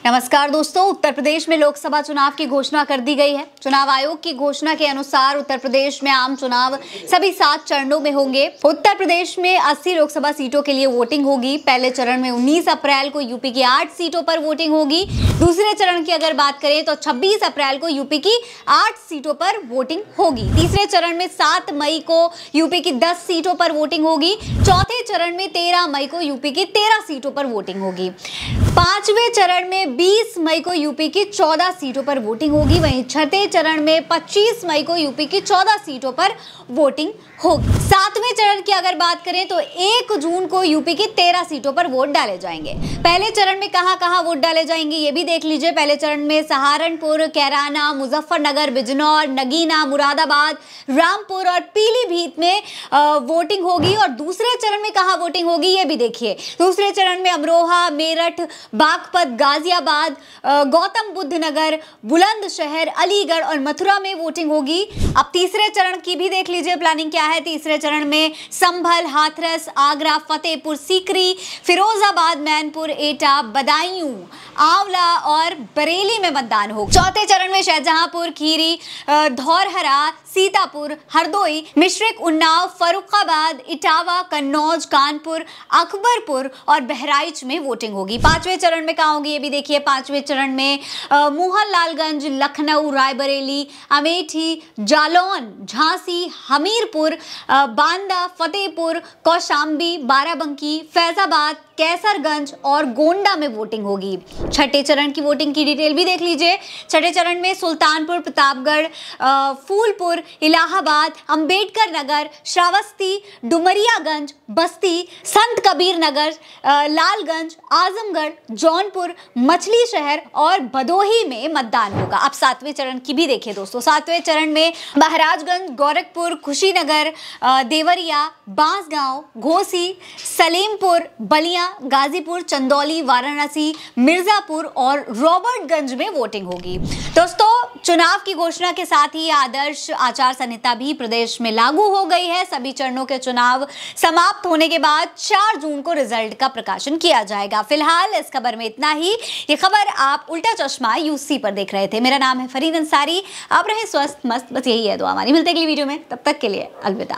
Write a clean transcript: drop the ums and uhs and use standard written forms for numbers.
नमस्कार दोस्तों, उत्तर प्रदेश में लोकसभा चुनाव की घोषणा कर दी गई है। चुनाव आयोग की घोषणा के अनुसार उत्तर प्रदेश में आम चुनाव सभी 7 चरणों में होंगे। उत्तर प्रदेश में 80 लोकसभा सीटों के लिए वोटिंग होगी। पहले चरण में 19 अप्रैल को यूपी की 8 सीटों पर वोटिंग होगी। दूसरे चरण की अगर बात करें तो 26 अप्रैल को यूपी की 8 सीटों पर वोटिंग होगी। तीसरे चरण में 7 मई को यूपी की 10 सीटों पर वोटिंग होगी। चौथे चरण में 13 मई को यूपी की 13 सीटों पर वोटिंग होगी। पांचवें चरण में 20 मई को यूपी की 14 सीटों पर वोटिंग होगी। वहीं छठे चरण में 25 मई को यूपी की 14 सीटों पर वोटिंग होगी। सातवें चरण की अगर बात करें तो 1 जून को यूपी की 13 सीटों पर वोट डाले जाएंगे। पहले चरण में कहां-कहां वोट डाले जाएंगे ये भी देख लीजिए। पहले चरण में सहारनपुर, कैराना, मुजफ्फरनगर, बिजनौर, नगीना, मुरादाबाद, रामपुर और पीलीभीत में वोटिंग होगी। और दूसरे चरण में कहां वोटिंग होगी ये भी देखिए। दूसरे चरण में अमरोहा, मेरठ, बागपत, गाजियाबाद, गौतम बुद्ध नगर, बुलंदशहर, अलीगढ़ और मथुरा में वोटिंग होगी। अब तीसरे चरण की भी देख लीजिए प्लानिंग क्या है। तीसरे चरण में संभल, हाथरस, आगरा, फतेहपुर सीकरी, फिरोजाबाद, मैनपुर, एटा, बदायूं, आंवला और बरेली में मतदान होगा। चौथे चरण में शाहजहांपुर, खीरी, धौरहरा, सीतापुर, हरदोई, मिश्रिक, उन्नाव, फर्रुखाबाद, इटावा, कन्नौज, कानपुर, अकबरपुर और बहराइच में वोटिंग होगी। पांचवें चरण में कहां होगी ये भी देखिए। पांचवें चरण में मोहनलालगंज, लखनऊ, रायबरेली, अमेठी, जालौन, झांसी, हमीरपुर, बांदा, फतेहपुर, कौशाम्बी, बाराबंकी, फैजाबाद, कैसरगंज और गोंडा में वोटिंग होगी। छठे चरण की वोटिंग की डिटेल भी देख लीजिए। छठे चरण में सुल्तानपुर, प्रतापगढ़, फूलपुर, इलाहाबाद, अंबेडकर नगर, श्रावस्ती, डुमरियागंज, बस्ती, संत कबीर नगर, लालगंज, आजमगढ़, जौनपुर, मछली शहर और भदोही में मतदान होगा। अब सातवें चरण की भी देखिए दोस्तों। सातवें चरण में महाराजगंज, गोरखपुर, कुशीनगर, देवरिया, बांसगांव, घोसी, सलेमपुर, बलिया, गाजीपुर, चंदौली, वाराणसी, मिर्जापुर और रॉबर्टगंज में वोटिंग होगी। दोस्तों, चुनाव की घोषणा के साथ ही आदर्श आचार संहिता भी प्रदेश में लागू हो गई है। सभी चरणों के चुनाव समाप्त होने के बाद 4 जून को रिजल्ट का प्रकाशन किया जाएगा। फिलहाल इस खबर में इतना ही। ये खबर आप उल्टा चश्मा यूसी पर देख रहे थे। मेरा नाम है फरीन अंसारी। आप रहे स्वस्थ मस्त, बस यही है दुआ हमारी। मिलते अगली वीडियो में, तब तक के लिए अलविदा।